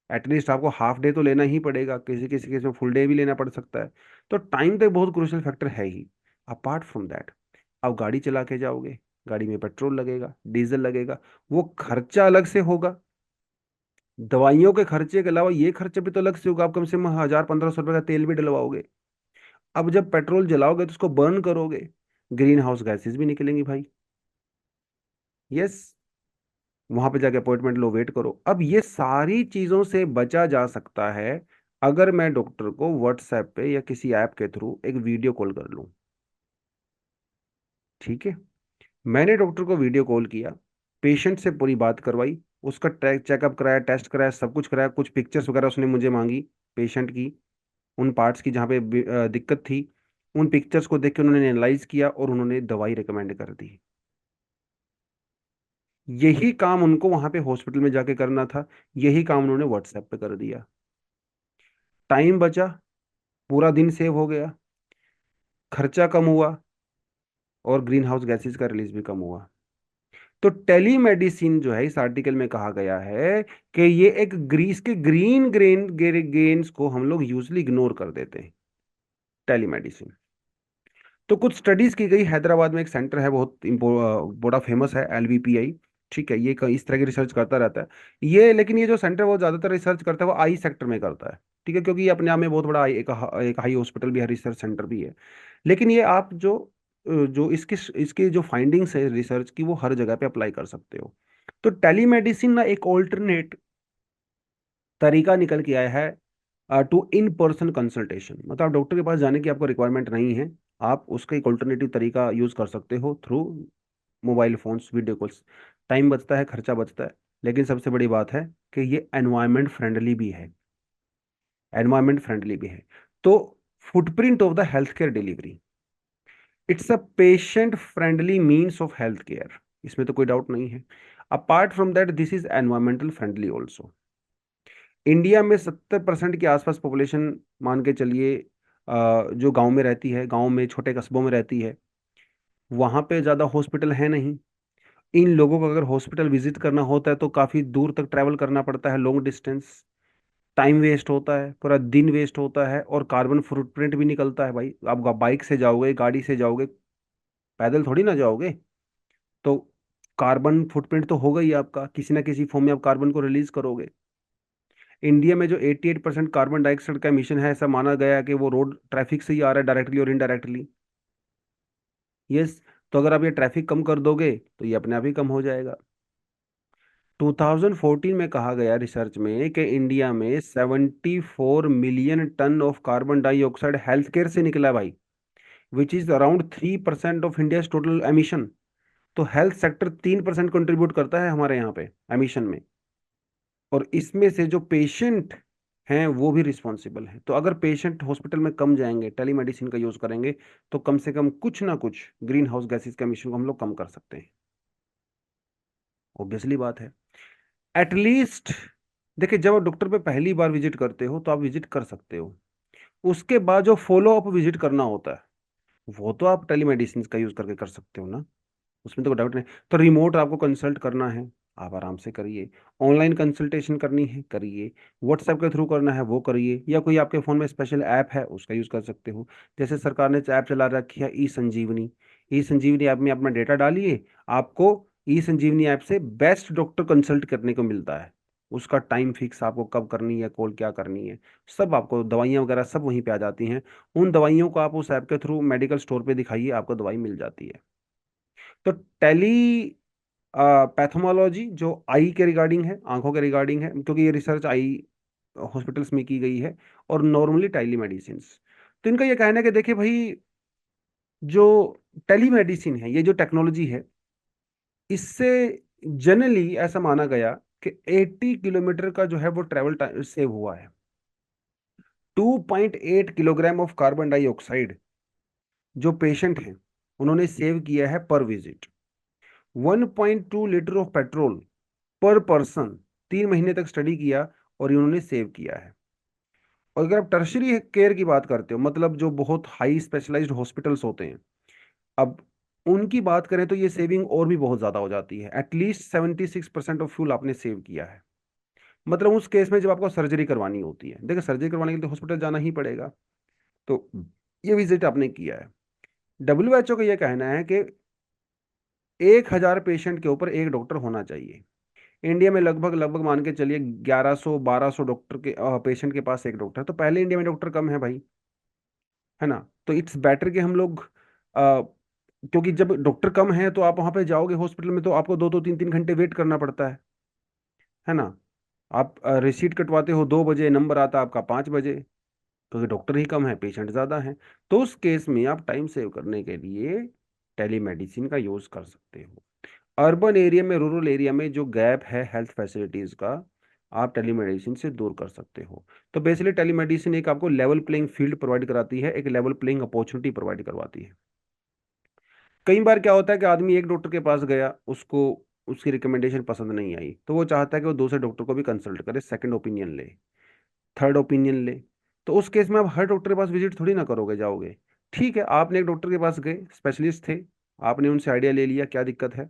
एटलीस्ट आपको हाफ डे तो लेना ही पड़ेगा, किसी किसी केस में फुल डे भी लेना पड़ सकता है। तो टाइम तो एक बहुत क्रूशियल फैक्टर है ही। अपार्ट फ्रॉम दैट, आप गाड़ी चला के जाओगे, गाड़ी में पेट्रोल लगेगा, डीजल लगेगा, वो खर्चा अलग से होगा। दवाइयों के खर्चे के अलावा ये खर्चे भी तो अलग से होगा, आप कम से कम 1000-1500 रुपए का तेल भी डलवाओगे। अब जब पेट्रोल जलाओगे तो उसको बर्न करोगे, ग्रीन हाउस गैसेज भी निकलेंगी भाई। यस, वहां पे जाके अपॉइंटमेंट लो, वेट करो। अब ये सारी चीजों से बचा जा सकता है अगर मैं डॉक्टर को व्हाट्सएप पे या किसी ऐप के थ्रू एक वीडियो कॉल कर लूं। ठीक है, मैंने डॉक्टर को वीडियो कॉल किया, पेशेंट से पूरी बात करवाई, उसका चेकअप कराया, टेस्ट कराया, सब कुछ कराया, कुछ पिक्चर्स वगैरह उसने मुझे मांगी पेशेंट की, उन पार्ट्स की जहाँ पे दिक्कत थी। उन पिक्चर्स को देख के उन्होंने एनालाइज किया और उन्होंने दवाई रिकमेंड कर दी। यही काम उनको वहां पे हॉस्पिटल में जाके करना था, यही काम उन्होंने व्हाट्सएप पे कर दिया। टाइम बचा, पूरा दिन सेव हो गया, खर्चा कम हुआ, और ग्रीन हाउस गैसेज का रिलीज भी कम हुआ। तो टेलीमेडिसिन जो है, इस आर्टिकल में कहा गया है कि ये एक ग्रीस के ग्रीन गेन्स को हम लोग यूजली इग्नोर कर देते हैं, टेलीमेडिसिन। तो कुछ स्टडीज की गई, हैदराबाद में एक सेंटर है, बहुत बड़ा फेमस है, LVPI। ठीक है, ये इस तरह की रिसर्च करता रहता है ये, लेकिन ये जो सेंटर है वो ज्यादातर रिसर्च करता है वो आई सेक्टर में करता है। ठीक है, क्योंकि ये अपने आप में बहुत बड़ा एक हाई हॉस्पिटल भी है, रिसर्च सेंटर भी है। लेकिन ये आप जो इसकी इसकी जो फाइंडिंग्स है रिसर्च की, वो हर जगह पे अप्लाई कर सकते हो। तो टेलीमेडिसिन ना एक ऑल्टरनेट तरीका निकल के आया है टू इन पर्सन कंसल्टेशन। मतलब आप डॉक्टर के पास जाने की आपको रिक्वायरमेंट नहीं है, आप उसका एक ऑल्टरनेटिव तरीका यूज कर सकते हो through mobile phones, video calls. Time बचता है, खर्चा बचता है, लेकिन सबसे बड़ी बात है कि ये एनवायरमेंट फ्रेंडली भी है, एनवायरमेंट फ्रेंडली भी है। तो footprint of the health care delivery, it's a patient friendly means of health care, इसमें तो कोई डाउट नहीं है। Apart from that, this is environmental friendly also. India में 70% के आसपास पॉपुलेशन, मान के चलिए, जो गांव में रहती है, गांव में छोटे कस्बों में रहती है, वहां पे ज्यादा हॉस्पिटल है नहीं। इन लोगों को अगर हॉस्पिटल विजिट करना होता है तो काफी दूर तक ट्रैवल करना पड़ता है, लॉन्ग डिस्टेंस। टाइम वेस्ट होता है, पूरा दिन वेस्ट होता है, और कार्बन फुटप्रिंट भी निकलता है भाई। आप बाइक से जाओगे, गाड़ी से जाओगे, पैदल थोड़ी ना जाओगे। तो कार्बन फुटप्रिंट तो होगा ही आपका, किसी ना किसी फॉर्म में आप कार्बन को रिलीज करोगे। इंडिया में जो 88% कार्बन डाइऑक्साइड का एमिशन है, ऐसा माना गया है कि वो रोड ट्रैफिक से ही आ रहा है, डायरेक्टली और इनडायरेक्टली। यस। तो अगर आप ये ट्रैफिक कम कर दोगे तो ये अपने आप ही कम हो जाएगा। 2014 में कहा गया रिसर्च में कि इंडिया में 74 million ton of carbon dioxide health care से निकला है भाई, which is around 3% of India total emission. तो हेल्थ सेक्टर 3% कंट्रीब्यूट करता है हमारे यहाँ पे एमिशन में। और इसमें से जो पेशेंट हैं वो भी रिस्पॉन्सिबल हैं। तो अगर पेशेंट हॉस्पिटल में कम जाएंगे, टेलीमेडिसिन का यूज करेंगे, तो कम से कम कुछ ना कुछ ग्रीन हाउस गैसेज के एमिशन को हम लोग कम कर सकते हैं। ऑब्वियसली बात है। एटलीस्ट देखिए, जब आप डॉक्टर पे पहली बार विजिट करते हो तो आप विजिट कर सकते हो। उसके बाद जो फॉलो अप विजिट करना होता है वो तो आप टेलीमेडिसिन का यूज करके कर सकते हो ना, उसमें तो कोई डाउट नहीं। तो रिमोट आपको कंसल्ट करना है, आप आराम से करिए। ऑनलाइन कंसल्टेशन करनी है, करिए। व्हाट्सएप के थ्रू करना है, वो करिए। या कोई आपके फ़ोन में स्पेशल ऐप है, उसका यूज़ कर सकते हो। जैसे सरकार ने ऐप चला रखी है ई संजीवनी। ई संजीवनी ऐप में अपना डेटा डालिए, आपको ई संजीवनी ऐप से बेस्ट डॉक्टर कंसल्ट करने को मिलता है। उसका टाइम फिक्स, आपको कब करनी है कॉल, क्या करनी है, सब आपको दवाइयाँ वगैरह सब वहीं पे आ जाती हैं। उन दवाइयों को आप उस ऐप के थ्रू मेडिकल स्टोर पे दिखाइए, आपको दवाई मिल जाती है। तो टेली पैथोमोलॉजी जो आई के रिगार्डिंग है, आंखों के रिगार्डिंग है, क्योंकि ये रिसर्च आई हॉस्पिटल्स में की गई है। और नॉर्मली टेली मेडिसिन, तो इनका ये कहना है कि देखिए भाई, जो टेली मेडिसिन है, ये जो टेक्नोलॉजी है, इससे जनरली ऐसा माना गया कि 80 किलोमीटर का जो है वो ट्रेवल टाइम सेव हुआ है। 2.8 किलोग्राम ऑफ कार्बन डाइऑक्साइड जो पेशेंट हैं उन्होंने सेव किया है पर विजिट। 1.2 लीटर ऑफ पेट्रोल पर पर्सन 3 महीने तक स्टडी किया और इन्होंने सेव किया है। और अगर आप टर्शरी केयर की बात करते हो, मतलब जो बहुत हाई स्पेशलाइज्ड हॉस्पिटल्स होते हैं, अब उनकी बात करें तो ये सेविंग और भी बहुत ज्यादा हो जाती है। एटलीस्ट 76% ऑफ फ्यूल आपने सेव किया है। मतलब उस केस में जब आपको सर्जरी करवानी होती है, देखिए सर्जरी करवाने के लिए तो हॉस्पिटल जाना ही पड़ेगा, तो ये विजिट आपने किया है। WHO का यह कहना है कि 1,000 पेशेंट के ऊपर एक डॉक्टर होना चाहिए। इंडिया में लगभग लगभग मान के चलिए 1100-1200 डॉक्टर के पेशेंट के पास एक डॉक्टर है। तो पहले इंडिया में डॉक्टर कम है भाई, है ना। तो इट्स बेटर कि हम लोग क्योंकि जब डॉक्टर कम है तो आप वहां पे जाओगे हॉस्पिटल में तो आपको 2-2 3-3 घंटे वेट करना पड़ता है ना। आप रिसीट कटवाते हो 2 बजे, नंबर आता है आपका 5 बजे, क्योंकि डॉक्टर ही कम है, पेशेंट ज़्यादा हैं। तो उस केस में आप टाइम सेव करने के लिए टेलीमेडिसिन का यूज़ कर सकते हो। अर्बन एरिया में, रूरल एरिया में जो गैप है हेल्थ फैसिलिटीज़ का, आप टेलीमेडिसिन से दूर कर सकते हो। तो बेसिकली टेलीमेडिसिन एक आपको लेवल प्लेइंग फील्ड प्रोवाइड कराती है, एक लेवल प्लेइंग अपॉर्चुनिटी प्रोवाइड करवाती है। कई बार क्या होता है कि आदमी एक डॉक्टर के पास गया, उसको उसकी रिकमेंडेशन पसंद नहीं आई, तो वो चाहता है कि वो दूसरे डॉक्टर को भी कंसल्ट करे, सेकंड ओपिनियन ले, थर्ड ओपिनियन ले। तो उस केस में आप हर डॉक्टर के पास विजिट थोड़ी ना करोगे, जाओगे। ठीक है, आपने एक डॉक्टर के पास गए, स्पेशलिस्ट थे, आपने उनसे आइडिया ले लिया क्या दिक्कत है,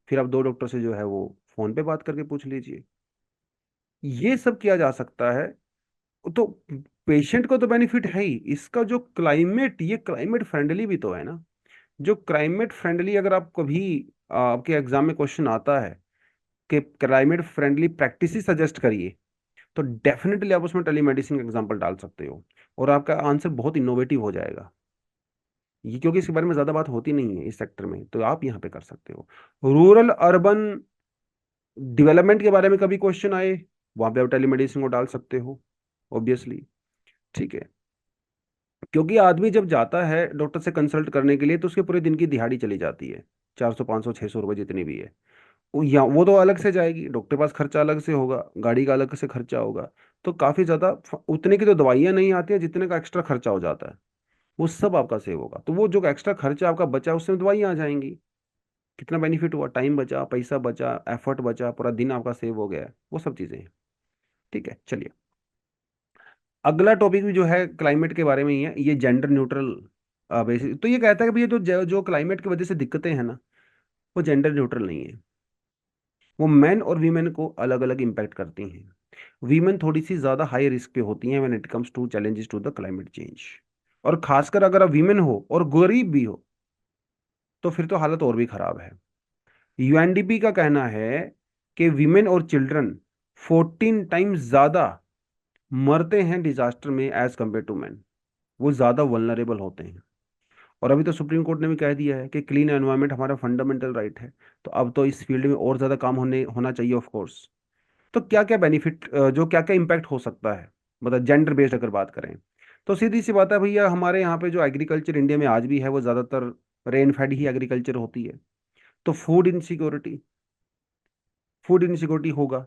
फिर आप 2 डॉक्टर से जो है वो फोन पे बात करके पूछ लीजिए। ये सब किया जा सकता है। तो पेशेंट को तो बेनिफिट है ही, इसका जो क्लाइमेट, ये क्लाइमेट फ्रेंडली भी तो है ना। जो क्लाइमेट फ्रेंडली, अगर आप कभी आपके एग्जाम में क्वेश्चन आता है कि क्लाइमेट फ्रेंडली प्रैक्टिस सजेस्ट करिए, तो डेफिनेटली आप उसमें टेलीमेडिसिन का एग्जांपल डाल सकते हो और आपका आंसर बहुत इनोवेटिव हो जाएगा। ये क्योंकि इसके बारे में ज़्यादा बात होती नहीं है इस सेक्टर में, तो आप यहाँ पे कर सकते हो। रूरल अर्बन डेवलपमेंट के बारे में कभी क्वेश्चन आए, वहाँ पे आप टेलीमेडिसिन को डाल सकते हो, ऑब्वियसली। ठीक है, क्योंकि आदमी जब जाता है डॉक्टर से कंसल्ट करने के लिए तो उसके पूरे दिन की दिहाड़ी चली जाती है, 400 500 600 रुपये जितनी भी है। वो तो अलग से जाएगी, डॉक्टर के पास खर्चा अलग से होगा, गाड़ी का अलग से खर्चा होगा। तो काफ़ी ज़्यादा उतने की तो दवाइयाँ नहीं आती है जितने का एक्स्ट्रा खर्चा हो जाता है, वो सब आपका सेव होगा। तो वो जो एक्स्ट्रा खर्चा आपका बचा उसमें दवाइयाँ आ जाएंगी। कितना बेनिफिट हुआ, टाइम बचा, पैसा बचा, एफर्ट बचा, पूरा दिन आपका सेव हो गया है, वो सब चीज़ें हैं। ठीक है, चलिए। अगला टॉपिक भी जो है क्लाइमेट के बारे में ही है, ये जेंडर न्यूट्रल बेसिस। तो ये कहता है कि भैया जो जो क्लाइमेट की वजह से दिक्कतें हैं ना, वो जेंडर न्यूट्रल नहीं है। वो मेन और वीमेन को अलग अलग इम्पैक्ट करती हैं। वीमेन थोड़ी सी ज़्यादा हाई रिस्क पे होती हैं when it comes to challenges to the climate change. और खासकर अगर आप वीमेन हो और गरीब भी हो तो फिर तो हालत और भी खराब है। यूएनडीपी का कहना है कि विमेन और चिल्ड्रन 14 टाइम्स ज्यादा मरते हैं डिजास्टर में एज कम्पेयर टू मैन। वो ज्यादा वल्नरेबल होते हैं। और अभी तो सुप्रीम कोर्ट ने भी कह दिया है कि क्लीन एनवायरनमेंट हमारा फंडामेंटल राइट है। तो अब तो इस फील्ड में और ज्यादा काम होना चाहिए ऑफ कोर्स। तो क्या क्या बेनिफिट, जो क्या क्या इम्पैक्ट हो सकता है, मतलब जेंडर बेस्ड अगर बात करें, तो सीधी सी बात है भैया, हमारे यहाँ पे जो एग्रीकल्चर इंडिया में आज भी है वो ज्यादातर रेन फेड ही एग्रीकल्चर होती है। तो फूड इनसिक्योरिटी होगा।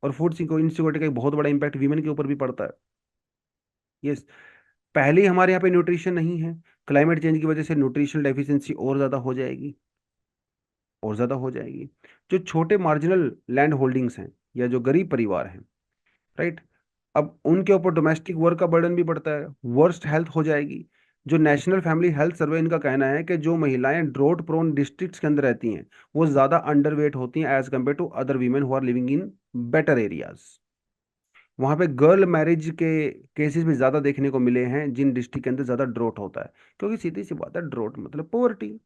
और फूड इनसिक्योरिटी का एक बहुत बड़ा इंपैक्ट वीमेन के ऊपर भी पड़ता है। ये पहले ही हमारे यहाँ पे न्यूट्रिशन नहीं है, क्लाइमेट चेंज की वजह से न्यूट्रिशनल डेफिशिएंसी और ज़्यादा हो जाएगी, और ज़्यादा हो जाएगी। जो छोटे मार्जिनल लैंड होल्डिंग्स हैं या जो गरीब परिवार हैं, राइट, अब उनके ऊपर डोमेस्टिक वर्क का बर्डन भी बढ़ता है, वर्स्ट हेल्थ हो जाएगी। जो नेशनल फैमिली हेल्थ सर्वे, इनका कहना है कि जो महिलाएं ड्रॉट प्रोन डिस्ट्रिक्ट्स के अंदर रहती हैं वो ज़्यादा अंडरवेट होती हैं as compare to other women who are living in better areas. वहां पे गर्ल मैरिज के केसेस भी ज्यादा देखने को मिले हैं जिन डिस्ट्रिक्ट के अंदर ज्यादा ड्रोट होता है। क्योंकि सीधी सी बात है, ड्रोट मतलब पोवर्टी।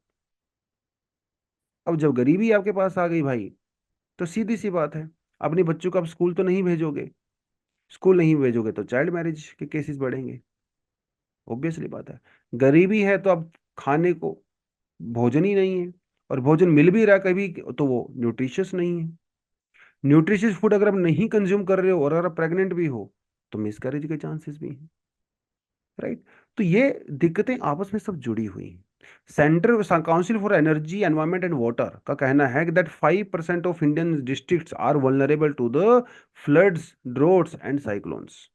अब जब गरीबी आपके पास आ गई भाई, तो सीधी सी बात है, अपने बच्चों को आप स्कूल तो नहीं भेजोगे। स्कूल नहीं भेजोगे तो चाइल्ड मैरिज के केसेस बढ़ेंगे। ऑब्वियसली बात है। गरीबी है तो अब खाने को भोजन ही नहीं है। और भोजन मिल भी रहा है कभी तो वो न्यूट्रिशियस नहीं है। न्यूट्रिशियस फूड अगर आप नहीं कंज्यूम कर रहे हो और अगर आप प्रेग्नेंट भी हो तो मिसकैरेज के चांसेस भी हैं। राइट। तो ये दिक्कतें आपस में सब जुड़ी हुई हैं। Central council for energy environment and water का कहना है कि that 5% of Indian districts are vulnerable to the floods, droughts and cyclones.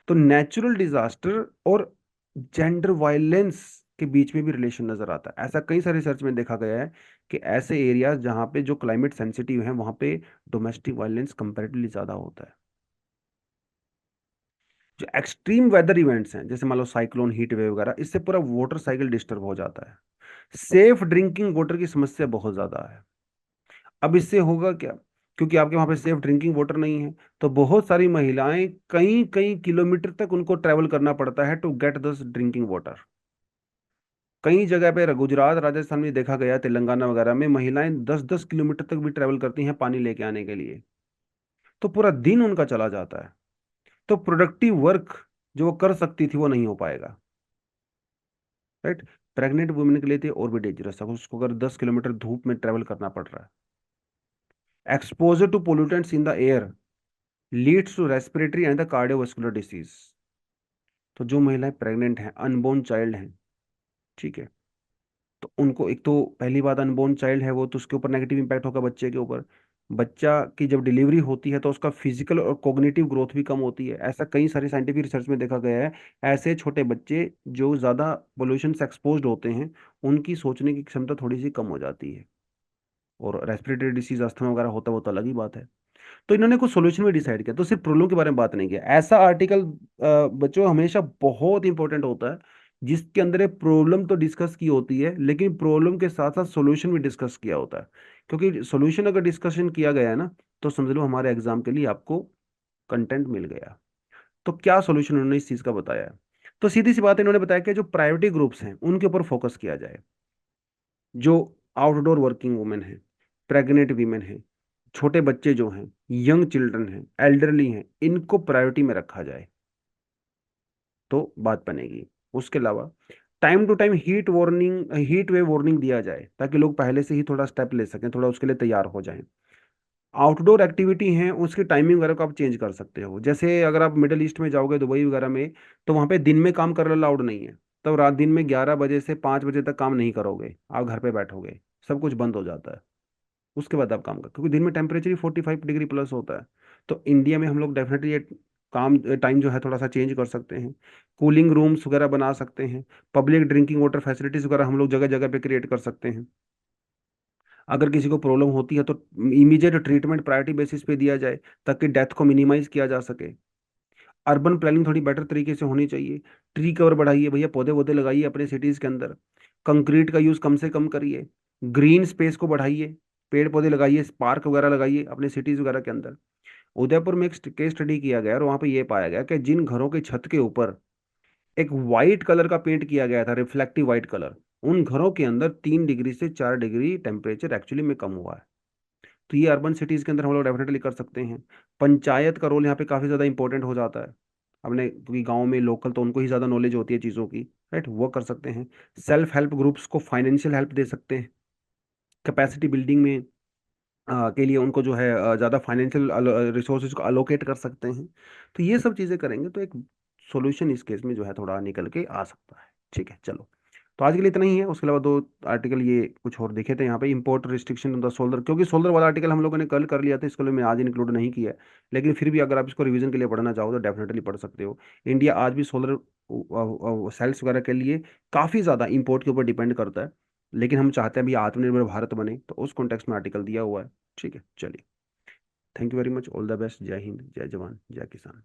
तो नेचुरल डिजास्टर और जेंडर वायलेंस के बीच में भी रिलेशन नजर आता है। ऐसा कई सारे रिसर्च में देखा गया है कि ऐसे एरियाज जहां पे जो क्लाइमेट सेंसिटिव हैं वहां पे डोमेस्टिक वायलेंस कंपैरेटिवली ज्यादा होता है। जो एक्सट्रीम वेदर इवेंट्स हैं जैसे मान लो साइक्लोन, हीट वेव वगैरह, इससे पूरा वाटर साइकिल डिस्टर्ब हो जाता है। सेफ ड्रिंकिंग वाटर की समस्या बहुत ज्यादा है। अब इससे होगा क्या, क्योंकि आपके वहां पे सेफ ड्रिंकिंग वाटर नहीं है, तो बहुत सारी महिलाएं कई कई किलोमीटर तक उनको ट्रेवल करना पड़ता है टू गेट दस ड्रिंकिंग वाटर। कई जगह पे गुजरात, राजस्थान में देखा गया, तेलंगाना वगैरह में महिलाएं 10-10 किलोमीटर तक भी ट्रेवल करती हैं पानी लेके आने के लिए। तो पूरा दिन उनका चला जाता है। तो प्रोडक्टिव वर्क जो वो कर सकती थी वो नहीं हो पाएगा। राइट। प्रेग्नेंट वुमेन के लिए तो और भी डेंजरस है, उसको अगर 10 किलोमीटर धूप में ट्रेवल करना पड़ रहा है। Exposure to pollutants in the air leads to respiratory and the cardiovascular disease. तो जो महिलाएं प्रेग्नेंट हैं, अनबोर्न चाइल्ड हैं, ठीक है, तो उनको एक तो पहली बात, अनबोर्न चाइल्ड है वो, तो उसके ऊपर नेगेटिव इंपैक्ट होगा बच्चे के ऊपर। बच्चा की जब डिलीवरी होती है तो उसका फिजिकल और कॉग्निटिव ग्रोथ भी कम होती है। ऐसा कई सारे साइंटिफिक रिसर्च में देखा गया है। ऐसे छोटे बच्चे जो ज़्यादा पोल्यूशन से एक्सपोज्ड होते हैं उनकी सोचने की क्षमता थोड़ी सी कम हो जाती है। और रेस्पिरेटरी डिसीज, अस्थमा वगैरह होता है वो तो अलग ही बात है। तो इन्होंने कुछ सोल्यूशन भी डिसाइड किया, तो सिर्फ प्रॉब्लम के बारे में बात नहीं किया। ऐसा आर्टिकल बच्चों हमेशा बहुत इंपॉर्टेंट होता है जिसके अंदर प्रॉब्लम तो डिस्कस की होती है लेकिन प्रॉब्लम के साथ साथ सोल्यूशन भी डिस्कस किया होता है। क्योंकि सोल्यूशन अगर डिस्कशन किया गया है ना, तो समझ लो हमारे एग्जाम के लिए आपको कंटेंट मिल गया। तो क्या सोल्यूशन उन्होंने इस चीज का बताया है? तो सीधी सी बात है, इन्होंने बताया कि जो प्रायोरिटी ग्रुप्स हैं उनके ऊपर फोकस किया जाए। जो आउटडोर वर्किंग वुमेन है, प्रेग्नेंट वीमेन है, छोटे बच्चे जो हैं, यंग चिल्ड्रन हैं, एल्डरली हैं, इनको प्रायोरिटी में रखा जाए तो बात बनेगी। उसके अलावा time to time heat wave warning दिया जाए ताकि लोग पहले से ही थोड़ा स्टेप ले सकें, थोड़ा उसके लिए तैयार हो जाएं। आउटडोर एक्टिविटी हैं उसकी टाइमिंग वगैरह को आप चेंज कर सकते हो। जैसे अगर आप मिडल ईस्ट में जाओगे, दुबई वगैरह में, तो वहाँ पे दिन में काम करना अलाउड नहीं है। तो रात दिन में 11 बजे से 5 बजे तक काम नहीं करोगे, आप घर पे बैठोगे, सब कुछ बंद हो जाता है। उसके बाद आप काम कर, क्योंकि दिन में टेम्परेचर ही 45 डिग्री प्लस होता है। तो इंडिया में हम लोग डेफिनेटली ये काम टाइम जो है थोड़ा सा चेंज कर सकते हैं। कूलिंग रूम्स वगैरह बना सकते हैं। पब्लिक ड्रिंकिंग वाटर फैसिलिटीज वगैरह हम लोग जगह जगह पे क्रिएट कर सकते हैं। अगर किसी को प्रॉब्लम होती है तो इमीडिएट ट्रीटमेंट प्रायोरिटी बेसिस पे दिया जाए ताकि डेथ को मिनिमाइज किया जा सके। अर्बन प्लानिंग थोड़ी बेटर तरीके से होनी चाहिए। ट्री कवर बढ़ाइए भैया, पौधे वौधे लगाइए अपने सिटीज के अंदर। कंक्रीट का यूज कम से कम करिए। ग्रीन स्पेस को बढ़ाइए, पेड़ पौधे लगाइए, पार्क वगैरह लगाइए अपने सिटीज वगैरह के अंदर। उदयपुर में एक केस स्टडी किया गया और वहां पे ये पाया गया कि जिन घरों के छत के ऊपर एक वाइट कलर का पेंट किया गया था, रिफ्लेक्टिव वाइट कलर, उन घरों के अंदर 3 डिग्री से 4 डिग्री टेम्परेचर एक्चुअली में कम हुआ है। तो ये अर्बन सिटीज के अंदर हम लोग डेफिनेटली कर सकते हैं। पंचायत का रोल यहाँ पे काफी ज्यादा इंपॉर्टेंट हो जाता है। अपने क्योंकि गांव में लोकल तो उनको ही ज्यादा नॉलेज होती है चीजों की, राइट, वो कर सकते हैं। सेल्फ हेल्प ग्रुप्स को फाइनेंशियल हेल्प दे सकते हैं। कैपेसिटी बिल्डिंग में के लिए उनको जो है ज़्यादा फाइनेंशियल रिसोर्सेज को अलोकेट कर सकते हैं। तो ये सब चीज़ें करेंगे तो एक सॉल्यूशन इस केस में जो है थोड़ा निकल के आ सकता है। ठीक है, चलो। तो आज के लिए इतना ही है। उसके अलावा दो आर्टिकल ये कुछ और देखे थे यहाँ पे, import restriction on the solar, क्योंकि सोलर वाला आर्टिकल हम लोगों ने कल कर लिया था, इसको मैं आज इंक्लूड नहीं किया है। लेकिन फिर भी अगर आप इसको रिवीजन के लिए पढ़ना चाहो तो डेफिनेटली पढ़ सकते हो। इंडिया आज भी सोलर सेल्स वगैरह के लिए काफ़ी ज़्यादा इंपोर्ट के ऊपर डिपेंड करता है। लेकिन हम चाहते हैं भी आत्मनिर्भर भारत बने, तो उस कॉन्टेक्स्ट में आर्टिकल दिया हुआ है। ठीक है, चलिए। Thank you very much, all the best. जय हिंद, जय जवान, जय किसान।